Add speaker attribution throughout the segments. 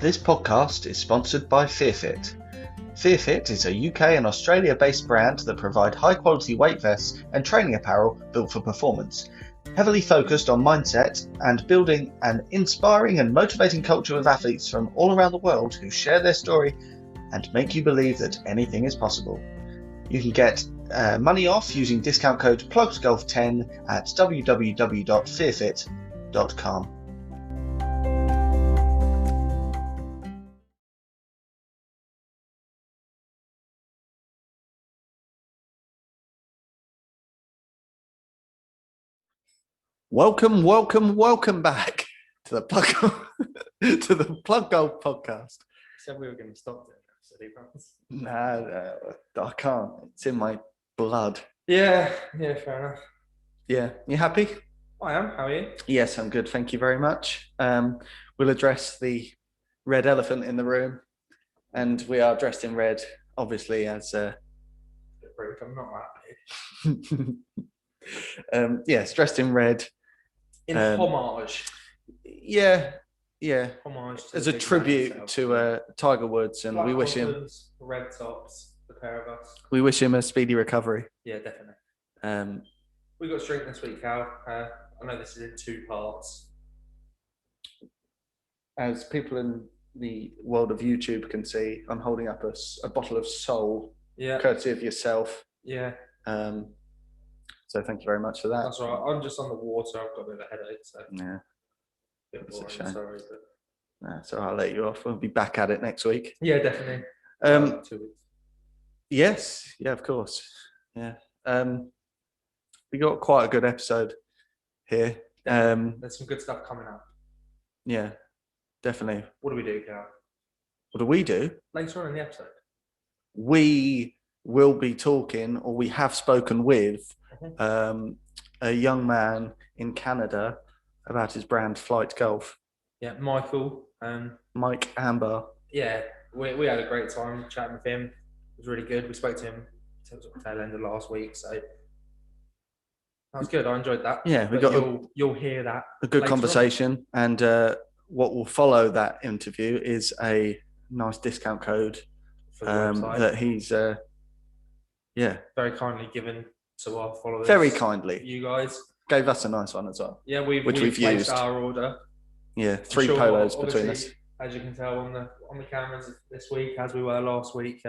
Speaker 1: This podcast is sponsored by FearFit. FearFit is a UK and Australia-based brand that provide high-quality weight vests and training apparel built for performance, heavily focused on mindset and building an inspiring and motivating culture with athletes from all around the world who share their story and make you believe that anything is possible. You can get money off using discount code PlugsGolf10 at www.fearfit.com. Welcome back to the Plug Golf podcast.
Speaker 2: Said we were going to stop doing that, silly brothers.
Speaker 1: No, I can't. It's in my blood.
Speaker 2: Yeah, fair enough.
Speaker 1: Yeah, you happy?
Speaker 2: I am. How are you?
Speaker 1: Yes, I'm good. Thank you very much. We'll address the red elephant in the room, and we are dressed in red, obviously, as
Speaker 2: I'm not that big.
Speaker 1: yes, dressed in red.
Speaker 2: In homage.
Speaker 1: Yeah.
Speaker 2: Homage
Speaker 1: as a tribute to Tiger Woods, and
Speaker 2: Black
Speaker 1: we wish him
Speaker 2: bottoms, red tops, the pair of us.
Speaker 1: We wish him a speedy recovery.
Speaker 2: Yeah, definitely.
Speaker 1: We
Speaker 2: got strength this week, Cal. I know this is in two parts.
Speaker 1: As people in the world of YouTube can see, I'm holding up a bottle of Soul, courtesy of yourself.
Speaker 2: Yeah.
Speaker 1: So thank you very much for that.
Speaker 2: That's right. I'm just on the water. I've got a bit of a headache, so
Speaker 1: yeah.
Speaker 2: It's
Speaker 1: a shame.
Speaker 2: Sorry, but...
Speaker 1: So I'll let you off. We'll be back at it next week.
Speaker 2: Yeah, definitely. 2 weeks.
Speaker 1: Yes. Yeah, of course. Yeah. We got quite a good episode here.
Speaker 2: There's some good stuff coming up.
Speaker 1: Yeah, definitely.
Speaker 2: What do we do, Cal?
Speaker 1: What do we do?
Speaker 2: Later on in the episode.
Speaker 1: We will be talking, or we have spoken with, a young man in Canada about his brand Flyte Golf.
Speaker 2: Yeah, Michael.
Speaker 1: Mike Ambar.
Speaker 2: Yeah, we had a great time chatting with him. It was really good. We spoke to him towards the tail end of last week, so that was good. I enjoyed that.
Speaker 1: Yeah,
Speaker 2: you'll hear that.
Speaker 1: A good conversation, and what will follow that interview is a nice discount code
Speaker 2: for the website
Speaker 1: that he's
Speaker 2: very kindly given to our followers.
Speaker 1: Very kindly.
Speaker 2: You guys
Speaker 1: gave us a nice one as well.
Speaker 2: Yeah, we've
Speaker 1: used
Speaker 2: placed our order.
Speaker 1: Yeah, 3 polos between us.
Speaker 2: As you can tell on the cameras this week, as we were last week,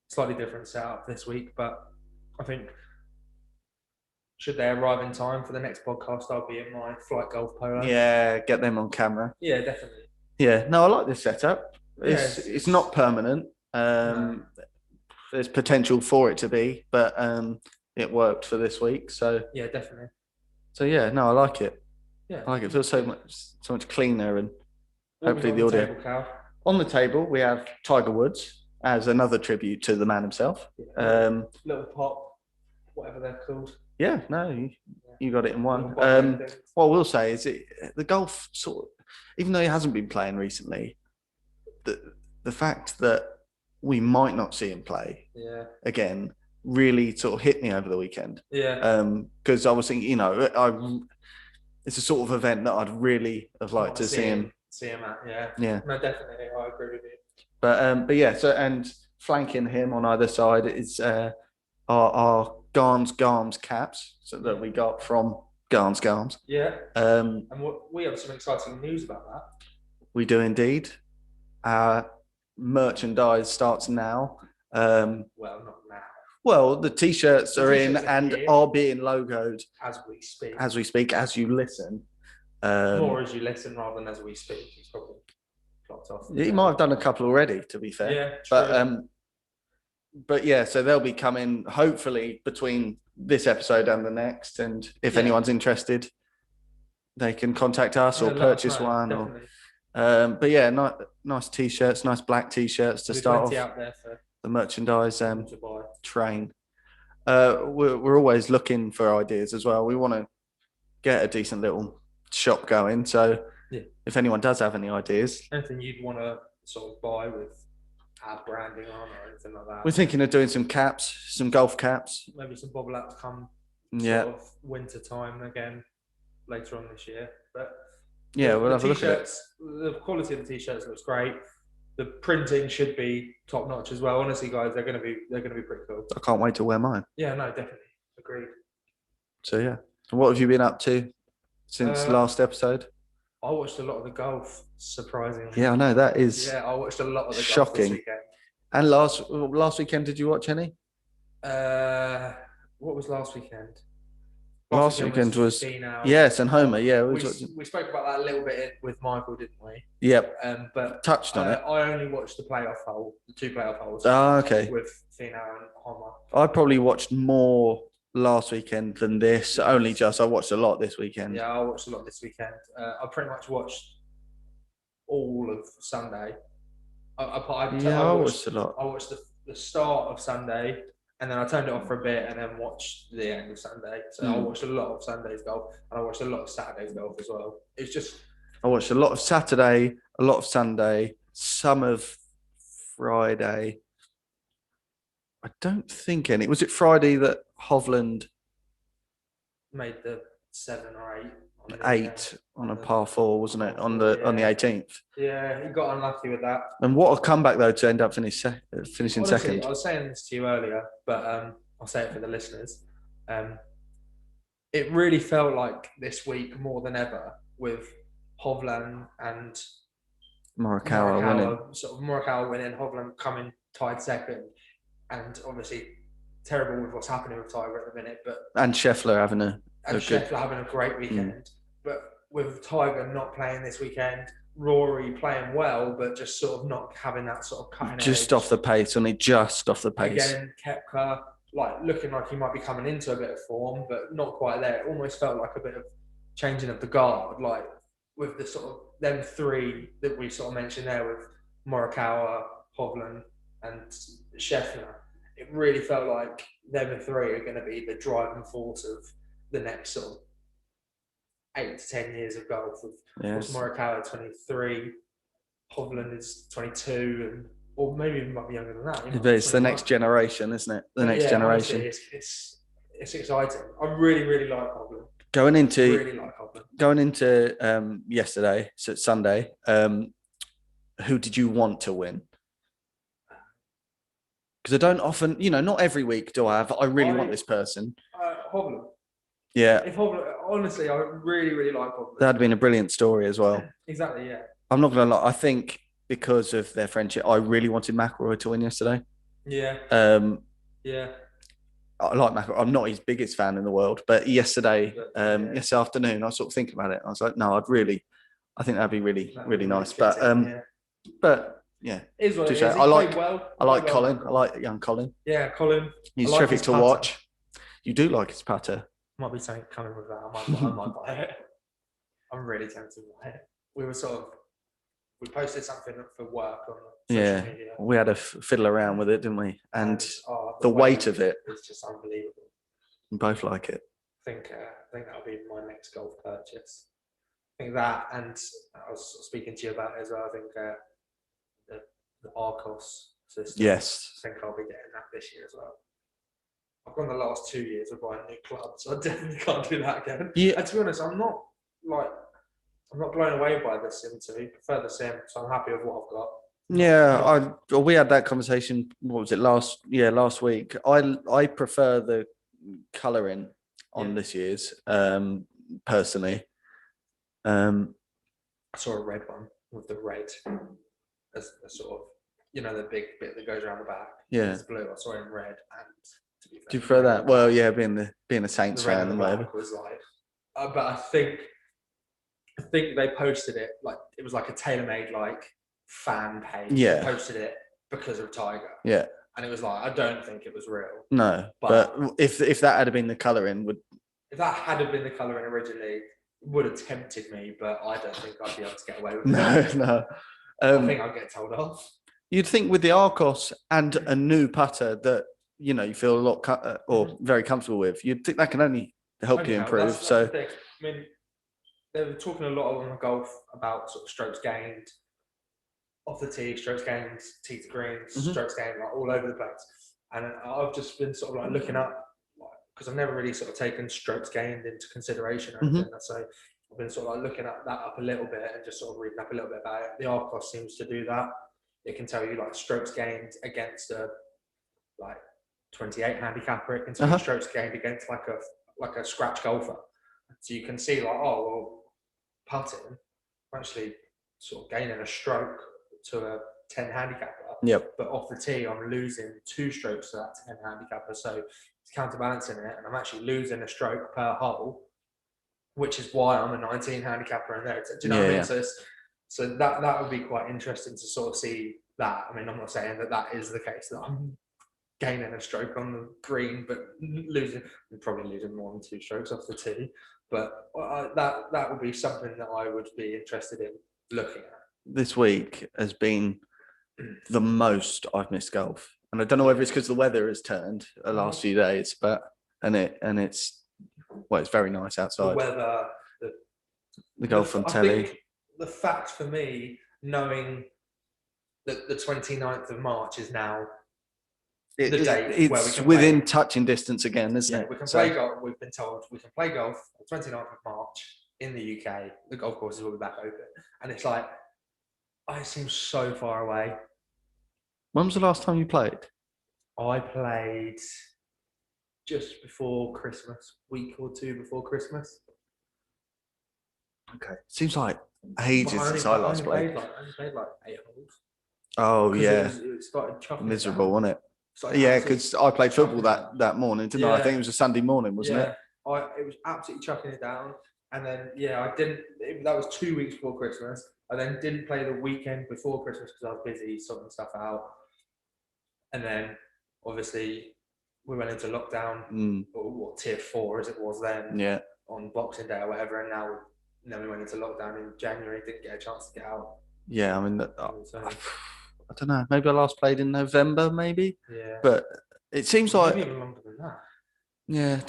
Speaker 2: slightly different setup this week, but I think should they arrive in time for the next podcast, I'll be in my Flyte Golf polo.
Speaker 1: Yeah, get them on camera.
Speaker 2: Yeah, definitely.
Speaker 1: Yeah, no, I like this setup. It's not permanent. No. There's potential for it to be, but it worked for this week. So
Speaker 2: yeah, definitely.
Speaker 1: So yeah, no, I like it.
Speaker 2: Yeah,
Speaker 1: I like it. It feels so much cleaner, and hopefully the audio.
Speaker 2: Table,
Speaker 1: on the table, we have Tiger Woods as another tribute to the man himself.
Speaker 2: Yeah. Little pop, whatever they're called.
Speaker 1: Yeah, no, you got it in one. What I will say is the golf sort of, even though he hasn't been playing recently, the fact that we might not see him play again really sort of hit me over the weekend.
Speaker 2: Yeah.
Speaker 1: Because I was thinking, it's a sort of event that I'd really have liked to see him.
Speaker 2: See him at, yeah.
Speaker 1: Yeah.
Speaker 2: No, definitely, I agree with you.
Speaker 1: But yeah, so, and flanking him on either side is our Garms caps, so that we got from Garms.
Speaker 2: Yeah. And we have some exciting news about that.
Speaker 1: We do indeed. Our merchandise starts now.
Speaker 2: Well, not now.
Speaker 1: Well, the t-shirts are in and are being logoed
Speaker 2: as we speak.
Speaker 1: As you listen.
Speaker 2: More as you listen rather than as we speak. He's probably clocked off.
Speaker 1: He might have done a couple already, to be fair.
Speaker 2: Yeah, true.
Speaker 1: But yeah, so they'll be coming hopefully between this episode and the next. And if anyone's interested, they can contact us or purchase one.
Speaker 2: Definitely.
Speaker 1: But yeah, nice t-shirts, nice black t-shirts to start off.
Speaker 2: Out there for
Speaker 1: the merchandise train. We're always looking for ideas as well. We want to get a decent little shop going. So if anyone does have any ideas,
Speaker 2: anything you'd want to sort of buy with our branding on or anything like that,
Speaker 1: we're thinking of doing some caps, some golf caps,
Speaker 2: maybe some bobble ups come sort of winter time again later on this year. But
Speaker 1: Yeah, we'll have a look at it.
Speaker 2: T-shirts, the quality of the T-shirts looks great. The printing should be top notch as well. Honestly, guys, they're gonna be pretty cool.
Speaker 1: I can't wait to wear mine.
Speaker 2: Yeah, no, definitely agreed.
Speaker 1: So yeah, what have you been up to since last episode?
Speaker 2: I watched a lot of the golf, surprisingly.
Speaker 1: Yeah, I know that is.
Speaker 2: Yeah, I watched a lot of the
Speaker 1: shocking.
Speaker 2: golf this weekend.
Speaker 1: And last weekend, did you watch any?
Speaker 2: What was last weekend?
Speaker 1: Last weekend was yes, and Homer. Yeah,
Speaker 2: we spoke about that a little bit with Michael, didn't we?
Speaker 1: Yep.
Speaker 2: But
Speaker 1: touched on it.
Speaker 2: I only watched the two playoff holes.
Speaker 1: Okay.
Speaker 2: With Finau and Homer.
Speaker 1: I probably watched more last weekend than this. I watched a lot this weekend.
Speaker 2: Yeah, I watched a lot this weekend. I pretty much watched all of Sunday. I watched a lot. I watched the start of Sunday, and then I turned it off for a bit, and then watched the end of Sunday. So I watched a lot of Sunday's golf, and I watched a lot of Saturday's golf as well. It's just
Speaker 1: I watched a lot of Saturday, a lot of Sunday, some of Friday. I don't think any. Was it Friday that Hovland
Speaker 2: made the 7 or 8?
Speaker 1: 8 on a par 4, wasn't it? On the 18th.
Speaker 2: Yeah, he got unlucky with that.
Speaker 1: And what a comeback though to end up finishing second.
Speaker 2: I was saying this to you earlier, but I'll say it for the listeners. It really felt like this week more than ever with Hovland and
Speaker 1: Morikawa winning.
Speaker 2: Sort of Morikawa winning, Hovland coming tied second, and obviously terrible with what's happening with Tiger at the minute,
Speaker 1: and Scheffler having
Speaker 2: a great weekend. But with Tiger not playing this weekend, Rory playing well, but just sort of not having that sort of cutting edge.
Speaker 1: Just off the pace, only just off the pace.
Speaker 2: Again, Koepka looking like he might be coming into a bit of form, but not quite there. It almost felt like a bit of changing of the guard, like with the sort of them three that we sort of mentioned there with Morikawa, Hovland, and Scheffler. It really felt like them three are going to be the driving force of the next sort of 8 to 10 years of golf. With Morikawa 23, Hovland is 22, or maybe even might be younger than that.
Speaker 1: But it's the next generation, isn't it? The next generation.
Speaker 2: Honestly, it's exciting. I really, really like Hovland.
Speaker 1: Going into yesterday, so Sunday, who did you want to win? Because I don't often, not every week do I want this person.
Speaker 2: Hovland.
Speaker 1: Yeah.
Speaker 2: If Hovland, honestly, I really, really like Hovland.
Speaker 1: That'd been a brilliant story as well.
Speaker 2: Exactly, yeah.
Speaker 1: I'm not going to lie. I think because of their friendship, I really wanted McIlroy to win yesterday.
Speaker 2: Yeah.
Speaker 1: Yeah. I like McIlroy. I'm not his biggest fan in the world, but yesterday afternoon, I was sort of thinking about it. I was like, no, I think that'd be really, really nice. But yeah,
Speaker 2: is what it is.
Speaker 1: I like Colin. I like young Colin.
Speaker 2: Yeah, Colin.
Speaker 1: He's terrific to watch. You do like his putter.
Speaker 2: Might be something coming with that. I might buy it. I'm really tempted to buy it. We posted something for work on social media.
Speaker 1: We had to fiddle around with it, didn't we? And the weight of it
Speaker 2: is just unbelievable.
Speaker 1: We both like it.
Speaker 2: I think that'll be my next golf purchase. I think that, and I was speaking to you about it as well. I think the Arcos system.
Speaker 1: Yes.
Speaker 2: I think I'll be getting that this year as well. I've gone the last 2 years of buying new clubs. I definitely can't do that again. Yeah. And to be honest, I'm not blown away by the Sim 2. I prefer the Sim, so I'm happy with what I've got.
Speaker 1: Yeah, we had that conversation. What was it last week? I prefer the colouring on this year's personally.
Speaker 2: I saw a red one with the red as a sort of the big bit that goes around the back.
Speaker 1: Yeah,
Speaker 2: it's blue. I saw it in red. And to be fair,
Speaker 1: do you prefer that? Well, yeah, being a Saints fan and whatever.
Speaker 2: Was like, but I think they posted it like it was like a tailor-made like fan page.
Speaker 1: Yeah,
Speaker 2: they posted it because of Tiger.
Speaker 1: Yeah,
Speaker 2: and it was like I don't think it was real.
Speaker 1: No, but if that had been the colouring,
Speaker 2: if that had been the colouring originally, it would have tempted me. But I don't think I'd be able to get away with it.
Speaker 1: No.
Speaker 2: I think I'll get told off.
Speaker 1: You'd think with the Arcos and a new putter that you feel a lot or very comfortable with, you'd think that can only help you improve.
Speaker 2: That's the thing. I mean, they were talking a lot on the golf about sort of strokes gained off the tee, strokes gained tee to greens, strokes gained like all over the place. And I've just been sort of like looking up because I've never really sort of taken strokes gained into consideration. So I've been sort of like looking at that up a little bit and just sort of reading up a little bit about it. The Arcos seems to do that. It can tell you like strokes gained against a like 28 handicapper. It can tell you strokes gained against like a scratch golfer. So you can see like, oh well, putting, I'm actually sort of gaining a stroke to a 10 handicapper.
Speaker 1: Yep.
Speaker 2: But off the tee, I'm losing 2 strokes to that 10 handicapper. So it's counterbalancing it, and I'm actually losing a stroke per hole, which is why I'm a 19 handicapper in there. Do you know what I mean? So that would be quite interesting to sort of see that. I mean, I'm not saying that is the case, that I'm gaining a stroke on the green, but probably losing more than 2 strokes off the tee. But that would be something that I would be interested in looking at.
Speaker 1: This week has been the most I've missed golf, and I don't know whether it's because the weather has turned the last few days, but it's very nice outside.
Speaker 2: The weather,
Speaker 1: the golf on telly.
Speaker 2: The fact for me, knowing that the 29th of March is now the date where we can
Speaker 1: within touching distance again, isn't it?
Speaker 2: We can play golf. We've been told we can play golf on the 29th of March in the UK. The golf courses will be back open, and it's like, it seems so far away.
Speaker 1: When was the last time you played?
Speaker 2: I played just before Christmas, week or 2 before Christmas.
Speaker 1: Okay, seems like ages since I last played.
Speaker 2: I only played like 8 holes.
Speaker 1: Oh yeah,
Speaker 2: it started chucking.
Speaker 1: Miserable, wasn't it? Yeah, because I played football that morning, didn't I? I think it was a Sunday morning, wasn't it?
Speaker 2: It was absolutely chucking it down, and then I didn't. That was 2 weeks before Christmas. I then didn't play the weekend before Christmas because I was busy sorting stuff out, and then obviously we went into lockdown, or tier 4 as it was then.
Speaker 1: Yeah. On
Speaker 2: Boxing Day or whatever, and then we went into lockdown in January. Didn't get a chance to get out.
Speaker 1: Yeah, I mean, I don't know. Maybe I last played in November, maybe.
Speaker 2: Yeah.
Speaker 1: But it seems like
Speaker 2: maybe even longer than that.
Speaker 1: Yeah, I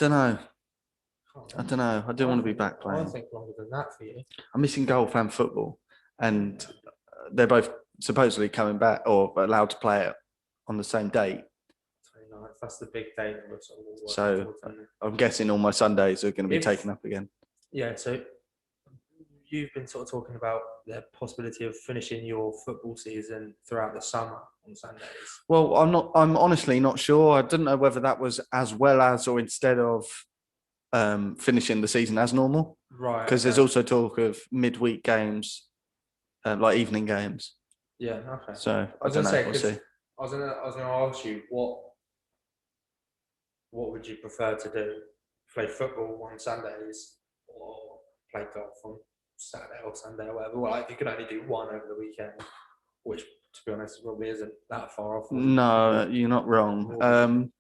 Speaker 1: don't know. I do want to be back playing.
Speaker 2: I think longer than that for you.
Speaker 1: I'm missing golf and football, and they're both supposedly coming back or allowed to play it on the same date.
Speaker 2: 29th. That's the big date.
Speaker 1: So I'm guessing all my Sundays are going to be taken up again.
Speaker 2: Yeah. So you've been sort of talking about the possibility of finishing your football season throughout the summer on Sundays.
Speaker 1: Well, I'm honestly not sure. I didn't know whether that was as well as or instead of finishing the season as normal.
Speaker 2: Right.
Speaker 1: Because there's also talk of midweek games, like evening games.
Speaker 2: Yeah. Okay.
Speaker 1: So I don't know. We'll see.
Speaker 2: I was gonna ask you what would you prefer to do? Play football on Sundays or play golf on Saturday or Sunday or whatever? Well, if you could only do one over the weekend, which to be honest probably isn't that far off.
Speaker 1: No, you're not wrong.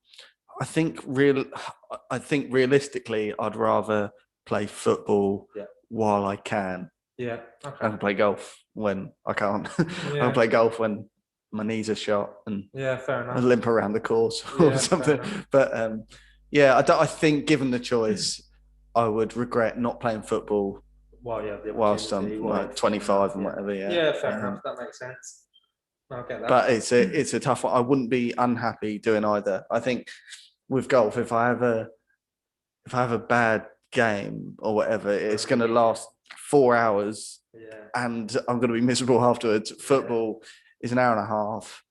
Speaker 1: I think realistically, I'd rather play football while I can.
Speaker 2: Yeah. Okay.
Speaker 1: I can play golf when I can't. I can play golf when my knees are shot and
Speaker 2: fair enough.
Speaker 1: I limp around the course or something. But I think given the choice, I would regret not playing football whilst I'm like 25 and whatever.
Speaker 2: Yeah, fair enough. That makes sense. I'll get that.
Speaker 1: But it's a tough one. I wouldn't be unhappy doing either. I think with golf, if I have a bad game or whatever, it's going to last 4 hours, and I'm going to be miserable afterwards. Football is an hour and a half,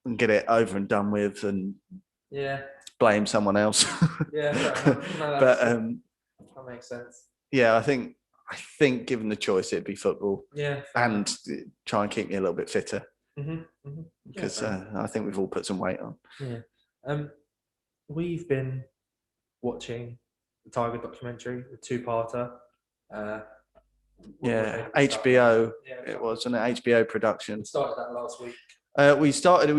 Speaker 1: and get it over and done with, and blame someone else.
Speaker 2: Yeah, fair enough. No,
Speaker 1: but
Speaker 2: that makes sense.
Speaker 1: Yeah, I think given the choice, it'd be football.
Speaker 2: Yeah,
Speaker 1: and try and keep me a little bit fitter.
Speaker 2: Because
Speaker 1: I think we've all put some weight on.
Speaker 2: Yeah. We've been watching the Tiger documentary, the 2-parter.
Speaker 1: HBO. It was an HBO production.
Speaker 2: We started that last week.
Speaker 1: We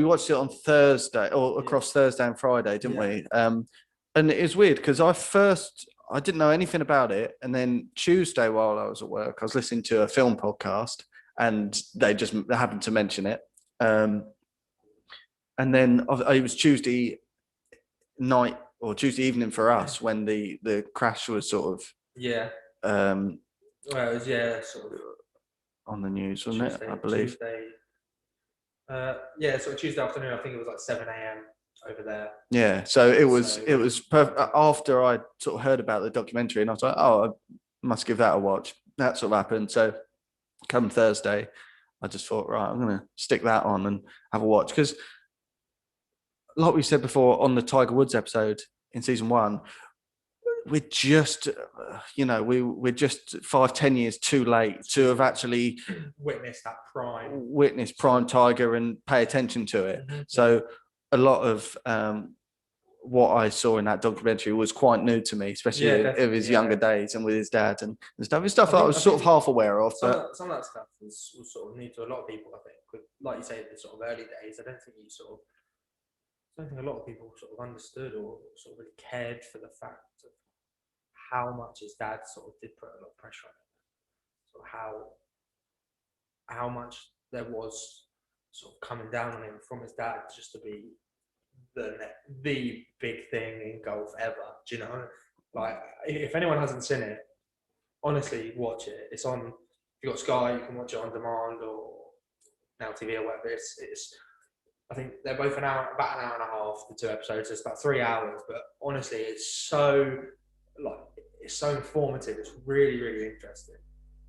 Speaker 1: watched it on Thursday or across Thursday and Friday, didn't we? And it was weird because I didn't know anything about it, and then Tuesday while I was at work, I was listening to a film podcast, and they happened to mention it. And then it was Tuesday night or Tuesday evening for us when the crash was sort of
Speaker 2: well, it was sort of
Speaker 1: on the news, wasn't it? I believe.
Speaker 2: So Tuesday afternoon. I think it was like 7 a.m. over there. Yeah,
Speaker 1: so it was perfect. After I sort of heard about the documentary, and I was like, must give that a watch. That sort of happened. So come Thursday, I just thought, right, I'm going to stick that on and have a watch. Because like we said before on the Tiger Woods episode in season 1, we're just, we're just 5-10 years too late to have actually
Speaker 2: witnessed
Speaker 1: prime Tiger and pay attention to it. Mm-hmm. So a lot of what I saw in that documentary was quite new to me, especially of his younger days and with his dad and stuff. It's stuff I was sort of half aware of.
Speaker 2: Some of that stuff was sort of new to a lot of people, I think. Like you say, the sort of early days, I don't think a lot of people sort of understood or sort of really cared for the fact of how much his dad sort of did put a lot of pressure on him. So how much there was sort of coming down on him from his dad just to be the big thing in golf ever. Do you know? Like, if anyone hasn't seen it, honestly, watch it. It's on. If you've got Sky, you can watch it on demand or Now TV or whatever. It's. I think they're both about an hour and a half. The 2 episodes. It's about 3 hours. But honestly, it's so informative. It's really, really interesting.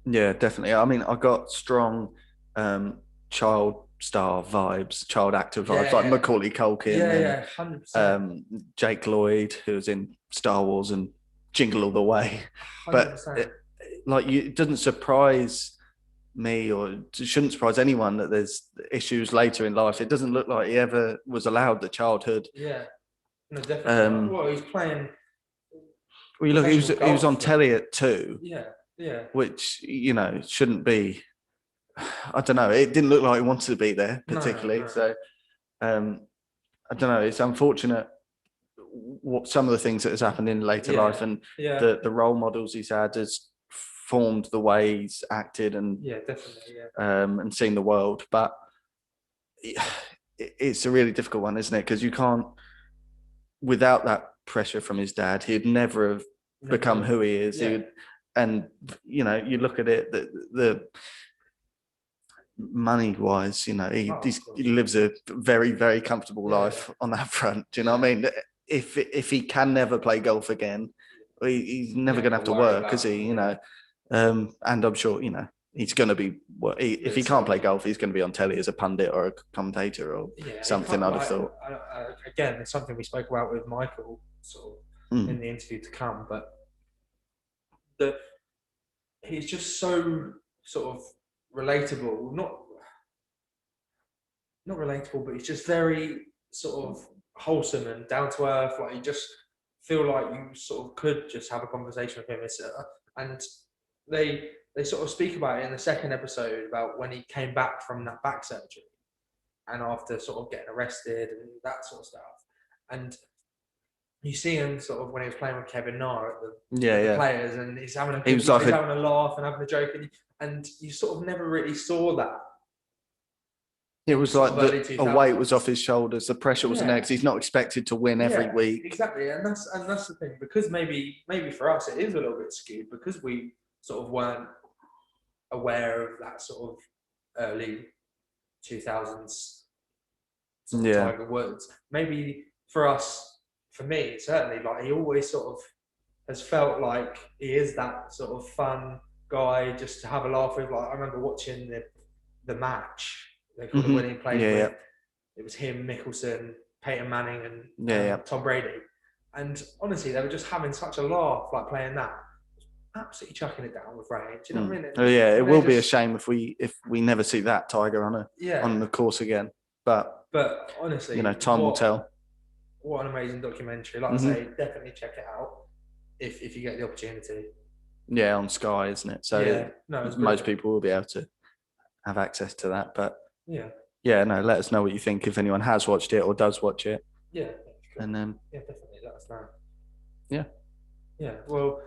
Speaker 1: Yeah, definitely. I mean, I got strong child star vibes, child actor vibes, like Macaulay Culkin,
Speaker 2: 100%.
Speaker 1: Jake Lloyd, who was in Star Wars and Jingle All the Way.
Speaker 2: 100%.
Speaker 1: But it doesn't surprise me, or it shouldn't surprise anyone, that there's issues later in life. It doesn't look like he ever was allowed the childhood.
Speaker 2: Yeah, no, definitely. Well, he's playing.
Speaker 1: Well, you look, he was on telly at 2.
Speaker 2: Yeah.
Speaker 1: Which shouldn't be. I don't know. It didn't look like he wanted to be there particularly. No. So, I don't know. It's unfortunate what some of the things that has happened in later life, and the role models he's had has formed the way he's acted and
Speaker 2: definitely,
Speaker 1: and seen the world. But it's a really difficult one, isn't it? Because you can't, without that pressure from his dad, he'd never have become who he is. Yeah. And you look at it, the money-wise, he lives a very, very comfortable life on that front. Do you know what I mean? If he can never play golf again, he's never going to have to work, is he? And I'm sure he's going to be. If he can't play golf, he's going to be on telly as a pundit or a commentator or something. I'd have thought.
Speaker 2: Again, it's something we spoke about with Michael sort of in the interview to come, but he's just so sort of relatable, not relatable, but he's just very sort of wholesome and down to earth. Like, you just feel like you sort of could just have a conversation with him. And they sort of speak about it in the 2nd episode about when he came back from that back surgery and after sort of getting arrested and that sort of stuff. And you see him sort of when he was playing with Kevin Na at the players, and he's having having a laugh and having a joke, and you sort of never really saw that.
Speaker 1: It was like a weight was off his shoulders, the pressure wasn't there, because he's not expected to win every week.
Speaker 2: Exactly, and that's the thing, because maybe for us it is a little bit skewed because we sort of weren't aware of that sort of early 2000s Tiger Woods. Maybe for us. For me, certainly, like, he always sort of has felt like he is that sort of fun guy just to have a laugh with. Like, I remember watching the match they called it when he played with. It was him, Mickelson, Peyton Manning, and Tom Brady. And honestly, they were just having such a laugh, like, playing that. Absolutely chucking it down with range. You know what I mean?
Speaker 1: It will be a shame if we never see that Tiger on the course again. But
Speaker 2: honestly,
Speaker 1: time will tell.
Speaker 2: What an amazing documentary. Like I say, definitely check it out if you get the opportunity.
Speaker 1: Yeah, on Sky, isn't it? So most people will be able to have access to that. But let us know what you think if anyone has watched it or does watch it.
Speaker 2: Yeah.
Speaker 1: And
Speaker 2: definitely let us know.
Speaker 1: Yeah.
Speaker 2: Yeah. Well,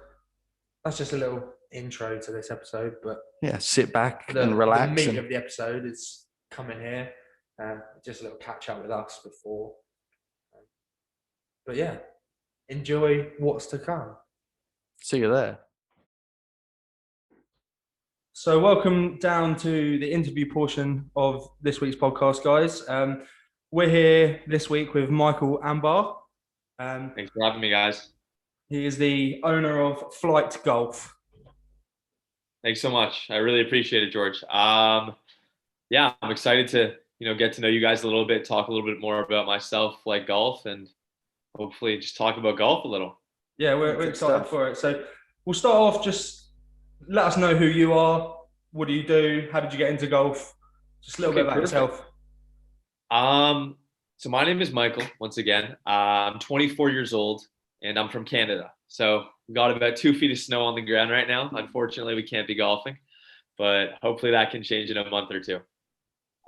Speaker 2: that's just a little intro to this episode, but
Speaker 1: sit back and relax.
Speaker 2: The meat of the episode is coming here. Just a little catch up with us before. But enjoy what's to come.
Speaker 1: See you there.
Speaker 2: So welcome down to the interview portion of this week's podcast, guys. We're here this week with Michael Ambar.
Speaker 3: Thanks for having me, guys.
Speaker 2: He is the owner of Flyte Golf.
Speaker 3: Thanks so much. I really appreciate it, George. Yeah, I'm excited to, get to know you guys a little bit, talk a little bit more about myself, like golf, and hopefully just talk about golf a little.
Speaker 2: Yeah, we're excited for it. So we'll start off, just let us know who you are. What do you do? How did you get into golf? Just a little bit about yourself.
Speaker 3: So my name is Michael, once again. I'm 24 years old and I'm from Canada. So we got about 2 feet of snow on the ground right now. Unfortunately, we can't be golfing, but hopefully that can change in a month or two.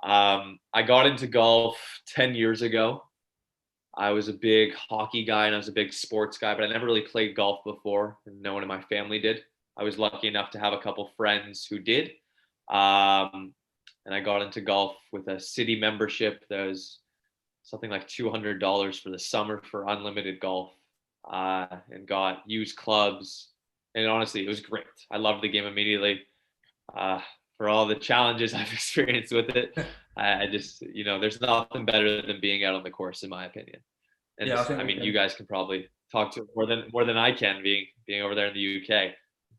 Speaker 3: I got into golf 10 years ago. I was a big hockey guy and I was a big sports guy, but I never really played golf before, and no one in my family did. I was lucky enough to have a couple friends who did. And I got into golf with a city membership that was something like $200 for the summer for unlimited golf, and got used clubs. And honestly, it was great. I loved the game immediately. For all the challenges I've experienced with it, I just, there's nothing better than being out on the course, in my opinion. And
Speaker 2: Yeah,
Speaker 3: I mean, you guys can probably talk to it more than I can, being over there in the UK.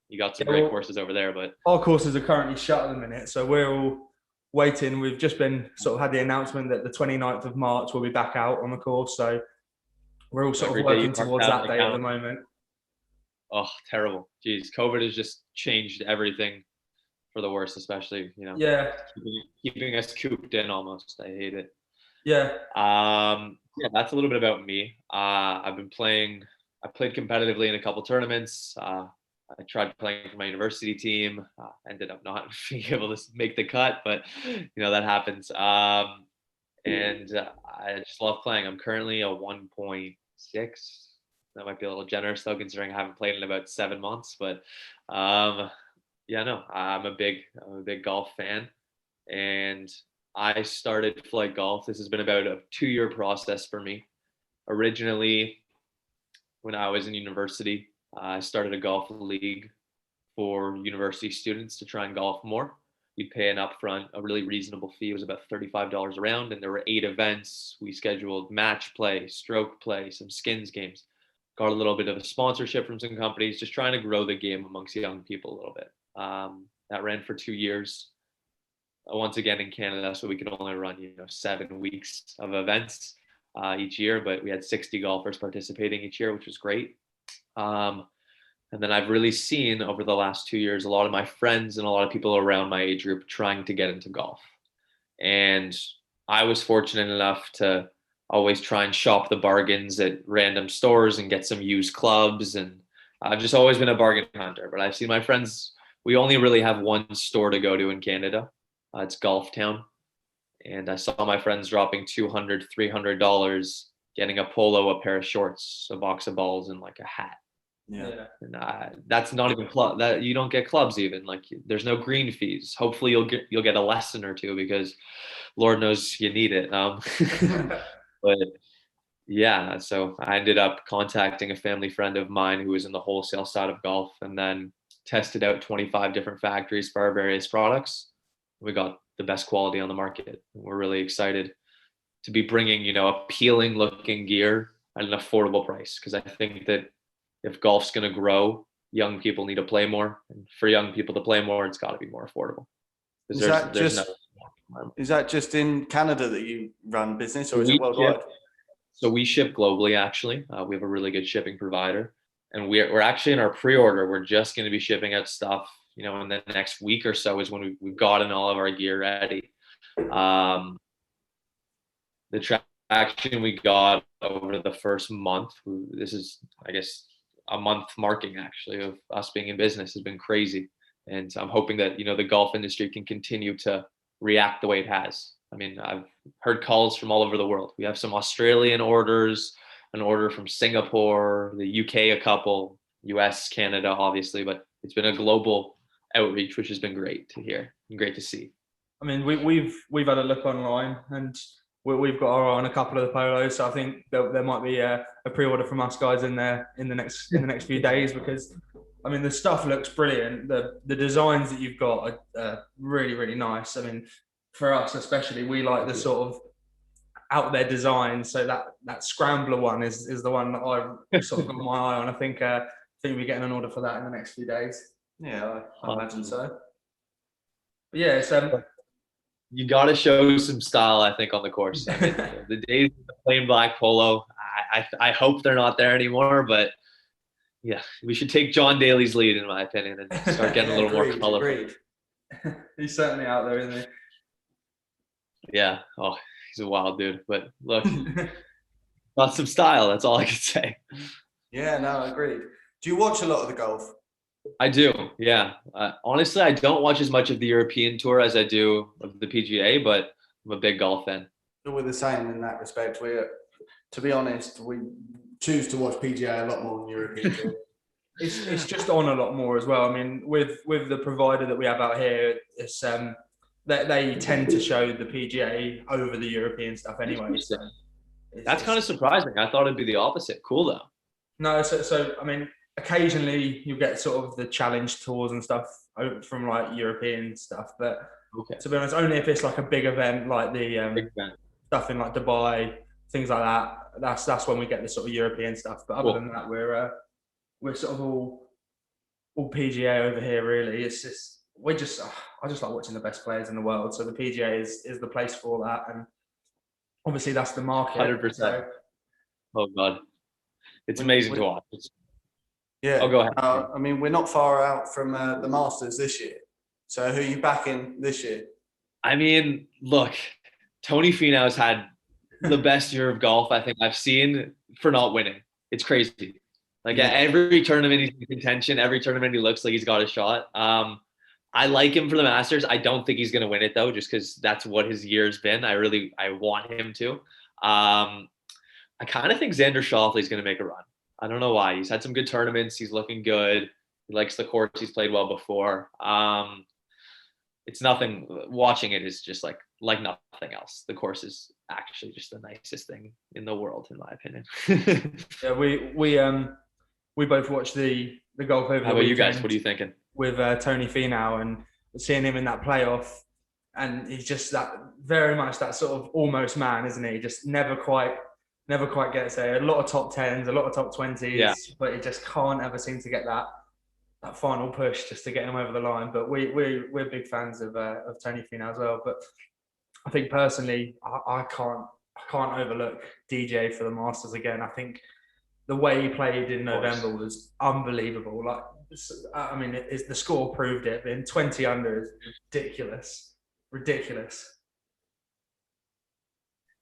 Speaker 3: You got some great courses over there, but
Speaker 2: our courses are currently shut at the minute, so we're all waiting. We've just been sort of had the announcement that the 29th of March we'll be back out on the course, so we're all sort of working towards that date at the moment.
Speaker 3: Oh, terrible. Jeez, COVID has just changed everything for the worse, especially,
Speaker 2: Yeah.
Speaker 3: keeping us cooped in almost. I hate it.
Speaker 2: Yeah.
Speaker 3: Yeah, that's a little bit about me. I played competitively in a couple tournaments. I tried playing for my university team. Ended up not being able to make the cut, but that happens. And I just love playing. I'm currently a 1.6. That might be a little generous though, considering I haven't played in about 7 months. But yeah, no, I'm a big golf fan, and I started Flyte Golf. This has been about a 2-year process for me. Originally, when I was in university, I started a golf league for university students to try and golf more. You'd pay an upfront, a really reasonable fee. It was about $35 a round, and there were 8 events. We scheduled match play, stroke play, some skins games. Got a little bit of a sponsorship from some companies, just trying to grow the game amongst young people a little bit. That ran for 2 years. Once again in Canada, so we could only run 7 weeks of events each year, but we had 60 golfers participating each year, which was great. And then I've really seen over the last 2 years a lot of my friends and a lot of people around my age group trying to get into golf. And I was fortunate enough to always try and shop the bargains at random stores and get some used clubs. And I've just always been a bargain hunter. But I've seen my friends, we only really have one store to go to in Canada. It's Golf Town. And I saw my friends dropping $200, $300, getting a polo, a pair of shorts, a box of balls, and like a hat.
Speaker 2: Yeah.
Speaker 3: And that's not even club. That you don't get clubs even. Like there's no green fees. Hopefully you'll get a lesson or two, because Lord knows you need it. But yeah, so I ended up contacting a family friend of mine who was in the wholesale side of golf, and then tested out 25 different factories for our various products. We got the best quality on the market. We're really excited to be bringing, appealing looking gear at an affordable price, because I think that if golf's going to grow, young people need to play more, and for young people to play more, it's got to be more affordable.
Speaker 4: Is that just in Canada that you run business, or is it worldwide?
Speaker 3: So we ship globally, actually. We have a really good shipping provider, and we're actually in our pre-order. We're just going to be shipping out stuff, in the next week or so is when we've gotten all of our gear ready. The traction we got over the first month, this is, I guess, a month marking actually of us being in business, has been crazy. And I'm hoping that, the golf industry can continue to react the way it has. I mean, I've heard calls from all over the world. We have some Australian orders, an order from Singapore, the UK, a couple, US, Canada, obviously, but it's been a global outreach, which has been great to hear and great to see.
Speaker 2: I mean, we've had a look online, and we've got our eye on a couple of the polos. So I think there might be a pre-order from us guys in the next few days, because I mean the stuff looks brilliant. The designs that you've got are really, really nice. I mean, for us especially, we like the sort of out there design. So that scrambler one is the one that I've sort of got my eye on. I think we're getting an order for that in the next few days.
Speaker 4: Yeah, I imagine so.
Speaker 2: But yeah, it's
Speaker 3: You got to show some style, I think, on the course. I mean, the days of the plain black polo, I hope they're not there anymore. But yeah, we should take John Daly's lead, in my opinion, and start getting a little more colorful.
Speaker 2: Agreed. He's certainly out there, isn't he?
Speaker 3: Yeah. Oh, he's a wild dude. But look, got some style. That's all I can say.
Speaker 4: Yeah, no, agreed. Do you watch a lot of the golf?
Speaker 3: I do. Yeah. Honestly, I don't watch as much of the European tour as I do of the PGA, but I'm a big golf fan.
Speaker 4: We're the same in that respect. To be honest, we choose to watch PGA a lot more than European tour.
Speaker 2: It's just on a lot more as well. I mean, with the provider that we have out here, it's they tend to show the PGA over the European stuff anyway. So
Speaker 3: that's kind of surprising. I thought it'd be the opposite. Cool though.
Speaker 2: No, so I mean, occasionally you get sort of the challenge tours and stuff from like European stuff, but to be honest, only if it's like a big event like the stuff in like Dubai, things like that. That's when we get the sort of European stuff. But other than that, we're sort of all PGA over here. Really, it's just I just like watching the best players in the world. So the PGA is the place for that, and obviously that's the market.
Speaker 3: 100%.
Speaker 2: So.
Speaker 3: Oh God, it's amazing to watch.
Speaker 4: Yeah.
Speaker 3: I'll go ahead.
Speaker 4: I mean, we're not far out from the Masters this year. So who are you backing this year?
Speaker 3: I mean, look, Tony Finau's had the best year of golf I think I've seen for not winning. It's crazy. Like at every tournament he's in contention, every tournament he looks like he's got a shot. I like him for the Masters. I don't think he's going to win it though, just because that's what his year's been. I want him to. I kind of think Xander Schauffele's going to make a run. I don't know why. He's had some good tournaments. He's looking good. He likes the course. He's played well before. It's nothing. Watching it is just like nothing else. The course is actually just the nicest thing in the world, in my opinion.
Speaker 2: Yeah, we both watched the golf over.
Speaker 3: How about you guys? What are you thinking?
Speaker 2: With Tony Finau and seeing him in that playoff, and he's just very much that sort of almost man, isn't he? Just never quite gets there. A lot of top 10s, a lot of top 20s, but he just can't ever seem to get that final push just to get him over the line. But we're big fans of Tony Finau as well. But I think personally, I can't overlook DJ for the Masters again. I think the way he played in November was unbelievable. Like, I mean, the score proved it. Being 20 under is ridiculous.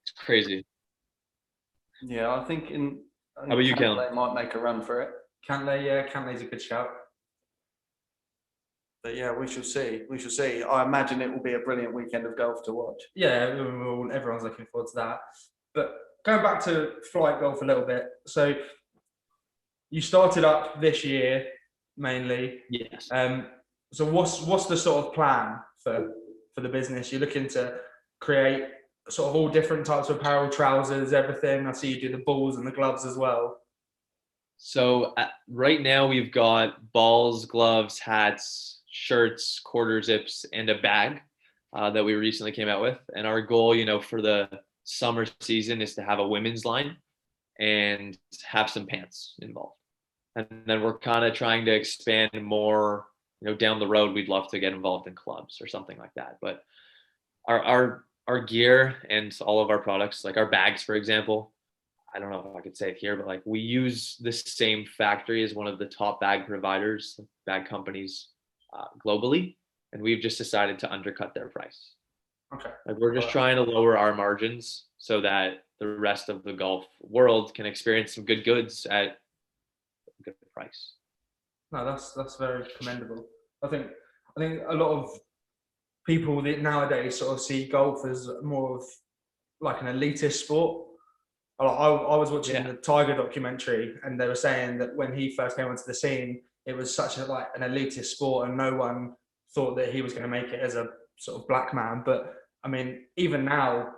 Speaker 3: It's crazy.
Speaker 4: Yeah, I think
Speaker 3: how about you, Calum?
Speaker 4: They might make a run for it.
Speaker 2: Cantlay, yeah, Cantlay's a good shout.
Speaker 4: But yeah, we shall see. I imagine it will be a brilliant weekend of golf to watch.
Speaker 2: Yeah, everyone's looking forward to that. But going back to Flyte Golf a little bit. So you started up this year mainly.
Speaker 3: Yes.
Speaker 2: So what's the sort of plan for the business? You're looking to create sort of all different types of apparel, trousers, everything. I see you do the balls and the gloves as well.
Speaker 3: So right now we've got balls, gloves, hats, shirts, quarter zips, and a bag that we recently came out with. And our goal, for the summer season is to have a women's line and have some pants involved. And then we're kind of trying to expand more, down the road. We'd love to get involved in clubs or something like that. But our gear and all of our products, like our bags, for example, I don't know if I could say it here, but like we use the same factory as one of the top bag providers, bag companies globally. And we've just decided to undercut their price.
Speaker 2: Okay.
Speaker 3: Like we're just trying to lower our margins so that the rest of the golf world can experience some good goods at a good price.
Speaker 2: No, that's very commendable. I think a lot of people that nowadays sort of see golf as more of like an elitist sport. I was watching the Tiger documentary, and they were saying that when he first came onto the scene, it was such an elitist sport, and no one thought that he was going to make it as a sort of black man. But I mean, even now,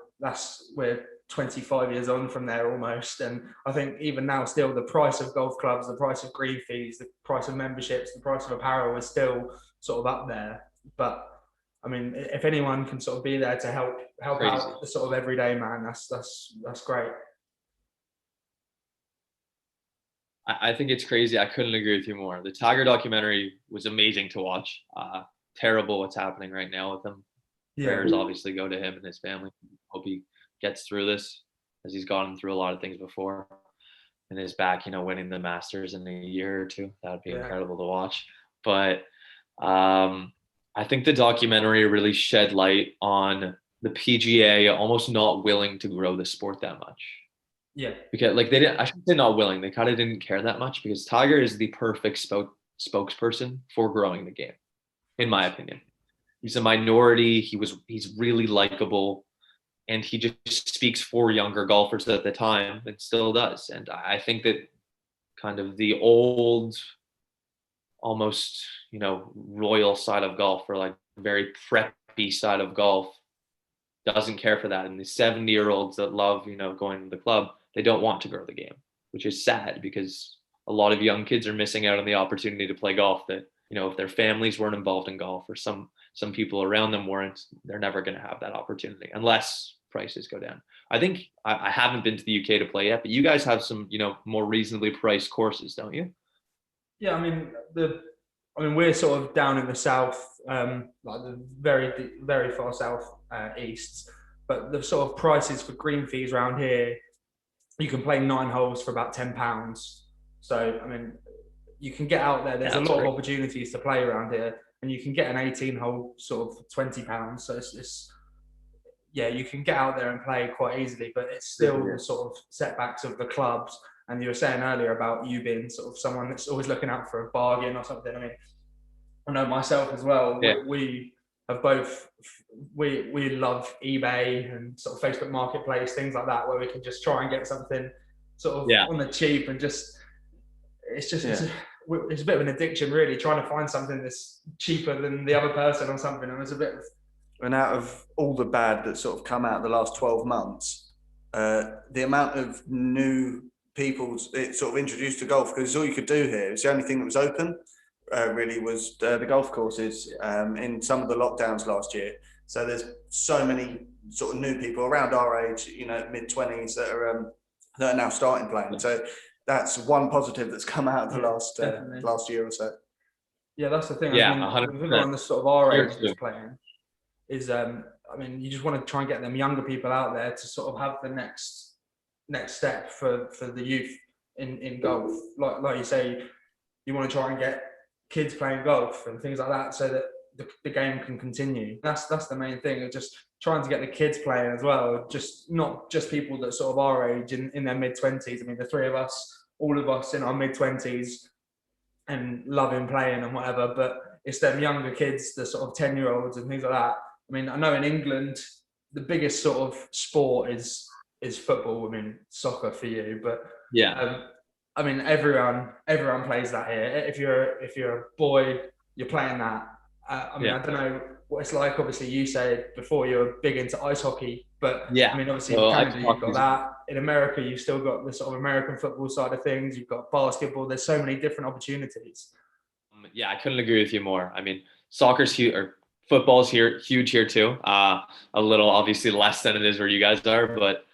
Speaker 2: we're 25 years on from there almost, and I think even now, still the price of golf clubs, the price of green fees, the price of memberships, the price of apparel is still sort of up there. But I mean, if anyone can sort of be there to help out the sort of everyday man, that's great.
Speaker 3: I think it's crazy. I couldn't agree with you more. The Tiger documentary was amazing to watch. Terrible what's happening right now with him. Prayers obviously go to him and his family. Hope he gets through this, as he's gotten through a lot of things before. And is back, winning the Masters in a year or two. That would be incredible to watch. But I think the documentary really shed light on the PGA almost not willing to grow the sport that much.
Speaker 2: Yeah.
Speaker 3: Because they didn't, I shouldn't say not willing, they kind of didn't care that much, because Tiger is the perfect spokesperson for growing the game, in my opinion. He's a minority. He's really likable, and he just speaks for younger golfers at the time and still does. And I think that kind of the old, almost, royal side of golf, or very preppy side of golf, doesn't care for that. And the 70-year-olds that love, going to the club, they don't want to grow the game, which is sad, because a lot of young kids are missing out on the opportunity to play golf that, if their families weren't involved in golf, or some people around them weren't, they're never going to have that opportunity unless prices go down. I think I haven't been to the UK to play yet, but you guys have some, more reasonably priced courses, don't you?
Speaker 2: Yeah, I mean we're sort of down in the south, the very, very far south east. But the sort of prices for green fees around here, you can play 9 holes for about £10. So you can get out there. There's a lot of opportunities to play around here, and you can get an 18-hole sort of for £20. So it's you can get out there and play quite easily. But it's still the sort of setbacks of the clubs. And you were saying earlier about you being sort of someone that's always looking out for a bargain or something. I know myself as well. Yeah. We have both. We love eBay and sort of Facebook Marketplace, things like that, where we can just try and get something sort of on the cheap, and it's a bit of an addiction, really, trying to find something that's cheaper than the other person or something. And it's a bit of.
Speaker 4: And out of all the bad that's sort of come out the last 12 months, the amount of new people it sort of introduced to golf, because all you could do here, it's the only thing that was open, really, was the golf courses in some of the lockdowns last year. So there's so many sort of new people around our age, mid-20s, that are now starting playing. So that's one positive that's come out of the last year or so.
Speaker 2: Yeah, that's the thing.
Speaker 3: Everyone
Speaker 2: the sort of our age that's playing is, you just want to try and get them younger people out there to sort of have the next step for the youth in golf. Like you say, you want to try and get kids playing golf and things like that, so that the game can continue. That's the main thing, of just trying to get the kids playing as well, just not just people that sort of our age in their mid-20s. The three of us, all of us in our mid-20s and loving playing and whatever, but it's them younger kids, the sort of 10-year-olds and things like that. I know in England the biggest sort of sport is football. Soccer for you, but everyone plays that here. If you're a boy, you're playing that. I don't know what it's like. Obviously, you said before you're big into ice hockey, but obviously in Canada you've got that. In America, you've still got the sort of American football side of things. You've got basketball. There's so many different opportunities.
Speaker 3: I couldn't agree with you more. Soccer's huge, or football's huge here too. A little obviously less than it is where you guys are, but